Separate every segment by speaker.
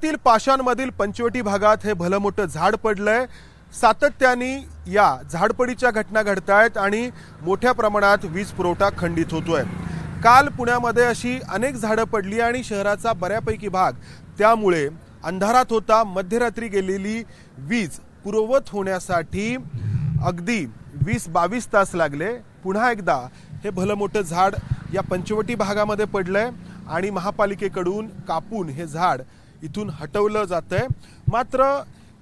Speaker 1: तील पाषाणमधील पंचवटी भागात हे भलं मोठं झाड पडलंय। सातत्याने या झाडपडीच्या घटना घडतायत आणि मोठ्या प्रमाणात वीज पुरवठा खंडित होतोय। काल पुण्यामध्ये अशी अनेक झाडं पडली आणि शहराचा बऱ्यापैकी भाग त्यामुळे अंधारात होता। मध्यरात्री गेलेली वीज पुरवत होण्यासाठी अगदी 20-22 तास लागले। पुन्हा एकदा हे भलं मोठं झाड या पंचवटी भागामध्ये पडलंय आणि महापालिकेकडून कापून हे झाड इथून हटवलं जातंय। मात्र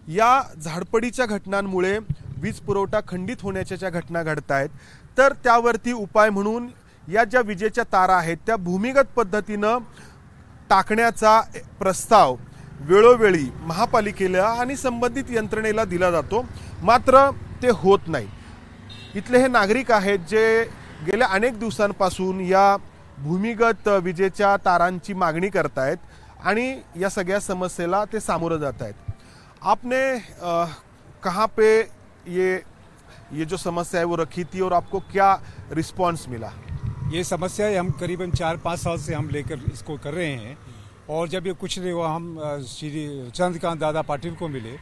Speaker 1: या झाडपडीच्या घटनांमुळे वीज पुरवठा खंडित होण्याच्या ज्या घटना घडतायत तर त्यावरती उपाय म्हणून या ज्या विजेच्या तारा आहेत त्या भूमिगत पद्धतीनं टाकण्याचा प्रस्ताव वेळोवेळी महापालिकेला आणि संबंधित यंत्रणेला दिला जातो, मात्र ते होत नाही। इथले हे नागरिक आहेत जे गेल्या अनेक दिवसांपासून या भूमिगत विजेच्या तारांची मागणी करतायत आणि या सगळ्या समस्येला ते सामोरं जात आहेत। आपने कहाँ पे ये जो समस्या है वो रखी थी और आपको क्या रिस्पांस मिला?
Speaker 2: ये समस्या हम करीबन 4-5 साल से हम लेकर इसको कर रहे हैं और जब ये कुछ नहीं हुआ हम श्री चंद्रकांत दादा पाटिल को मिले।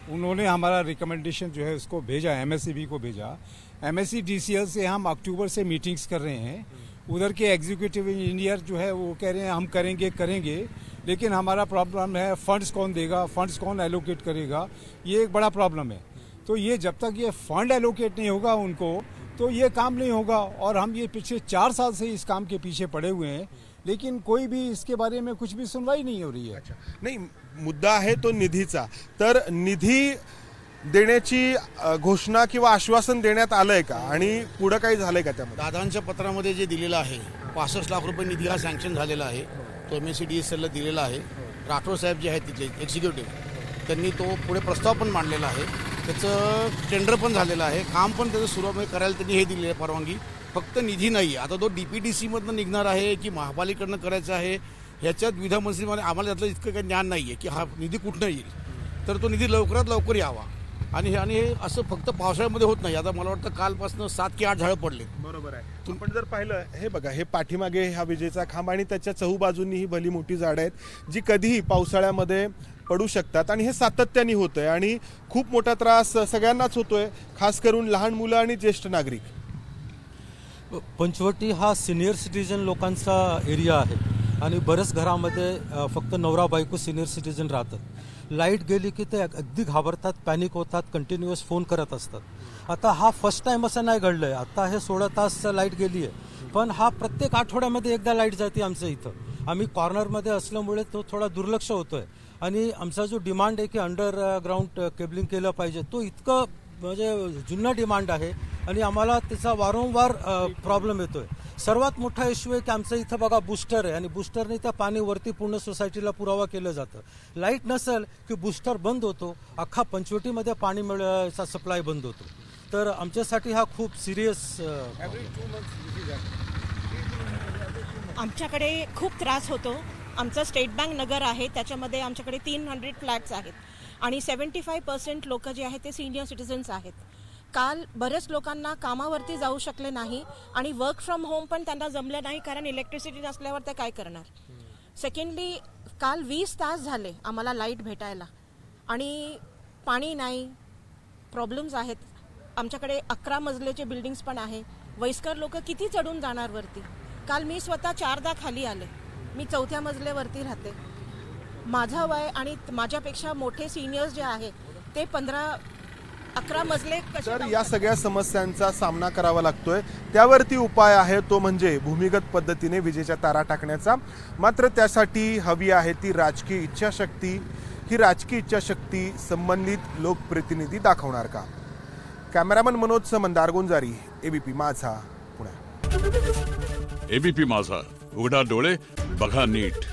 Speaker 2: उन्होंने हमारा रिकमेंडेशन जो है उसको भेजा, एमएससीबी को भेजा। एमएससी डीसीएल से हम अक्टूबर से मीटिंग्स कर रहे हैं। उधर के एग्जीक्यूटिव इंजीनियर जो है वो कह रहे हैं हम करेंगे, लेकिन हमारा प्रॉब्लम है फंड्स कौन देगा, फंड्स कौन एलोकेट करेगा, ये एक बड़ा प्रॉब्लम है। तो ये जब तक ये फंड एलोकेट नहीं होगा उनको तो ये काम नहीं होगा। और हम ये पिछले 4 साल से इस काम के पीछे पड़े हुए हैं, लेकिन कोई भी इसके बारे में कुछ भी सुनवाई नहीं हो रही है।
Speaker 1: अच्छा, नहीं मुद्दा आहे तो निधीचा, तर निधी देण्याची घोषणा किंवा आश्वासन देण्यात आलंय का आणि पुढे काही झालंय का? त्यामध्ये
Speaker 3: दादांच्या पत्रामध्ये जे दिलेलं आहे 65 लाख रुपये निधी हा सँक्शन झालेला आहे, तो MSCDSL दिलेला आहे। राठोड साहेब जे आहेत तिथले एक्झिक्युटिव्ह त्यांनी तो पुढे प्रस्ताव पण मांडलेला आहे, त्याचं टेंडर पण झालेलं आहे, काम पण त्याचं सुरू करायला त्यांनी हे दिलेलं आहे परवानगी। फक्त निधी नाही, आता तो DPDC मधनं निघणार आहे की महापालिकेकडनं करायचं आहे ह्याच्यात विधानमंत्रीमध्ये आम्हाला त्यातलं इतकं काही ज्ञान नाही आहे की हा निधी कुठनं येईल। तर तो निधी लवकरात लवकर यावा आणि हे असं फक्त पावसाळ्यामध्ये होत नाही। आता मला वाटतं कालपासून 7 की 8 झाडं पडले।
Speaker 1: बरोबर आहे। आपण जर पाहिलं हे बघा, हे पाठीमागे हा विजेचा खांब आणि त्याच्या चहूबाजूंनी ही भली मोठी झाडं आहेत जी कधीही पावसाळ्यामध्ये पडू शकतात आणि हे सातत्याने होतंय आणि खूप मोठा त्रास सगळ्यांनाच होतोय, खास करून लहान मुलं आणि ज्येष्ठ नागरिक।
Speaker 4: पंचवटी हा सिनियर सिटीजन लोकांचा एरिया आहे आणि बरेच घरामध्ये फक्त नवरा बायको सिनियर सिटीजन राहतात। लाईट गेली की ते अगदी घाबरतात, पॅनिक होतात, कंटिन्युअस फोन करत असतात। आता हा फर्स्ट टाइम असं नाही घडलंय, आता हे 16 तास लाईट गेली आहे, पण हा प्रत्येक आठवड्यामध्ये एकदा लाईट जाते आमच्या इथं। आम्ही कॉर्नरमध्ये असल्यामुळे तो थोडा दुर्लक्ष होतोय आणि आमचा जो डिमांड आहे की अंडरग्राऊंड केबलिंग केलं पाहिजे तो इतकं म्हणजे जुना डिमांड आहे आणि आम्हाला त्याचा वारंवार प्रॉब्लेम येतोय। सर्वात मोठा इश्यू आहे की आमचं इथं बघा बूस्टर आहे आणि बूस्टरने त्या पाणी वरती पूर्ण सोसायटीला पुरावा केलं जातं। लाईट नसेल की बूस्टर बंद होतो, अख्खा पंचवटीमध्ये पाणी मिळायचा सप्लाय बंद होतो। तर आमच्यासाठी हा खूप सिरियस
Speaker 5: आमच्याकडे खूप त्रास होतो। आमचं स्टेट बँक नगर आहे, त्याच्यामध्ये आमच्याकडे 300 फ्लॅट्स आहेत आणि 75% लोक जे आहेत ते सिनियर सिटीजन्स आहेत। काल बरेच लोकांना कामावरती जाऊ शकले नाही आणि वर्क फ्रॉम होम पण त्यांना जमलं नाही, कारण इलेक्ट्रिसिटी नसल्यावर ते काय करणार। सेकंडली काल 20 तास झाले आम्हाला लाईट भेटायला आणि पाणी नाही, प्रॉब्लेम्स आहेत। आमच्याकडे 11 मजलेचे बिल्डिंग्स पण आहे, वयस्कर लोक किती चढून जाणार वरती। काल मी स्वतः 4दा खाली आले, मी 4थ्या मजल्यावरती राहते। माझं वय आणि माझ्यापेक्षा मोठे सिनियर्स जे आहे ते 15-11 मजले
Speaker 1: तर या सगळ्या समस्यांचा सामना करावा लागतोय। त्यावरती उपाय आहे तो म्हणजे भूमिगत पद्धतीने विजेच्या तारा टाकण्याचा। मात्र त्यासाठी हवी आहे ती राजकीय इच्छाशक्ती। ही राजकीय इच्छाशक्ती संबंधित लोकप्रतिनिधी दाखवणार का? कॅमेरामन मनोज समंदार गुंजारी, ABP माझा, पुणे।
Speaker 6: ABP माझा, उघडा डोळे बघा नीट।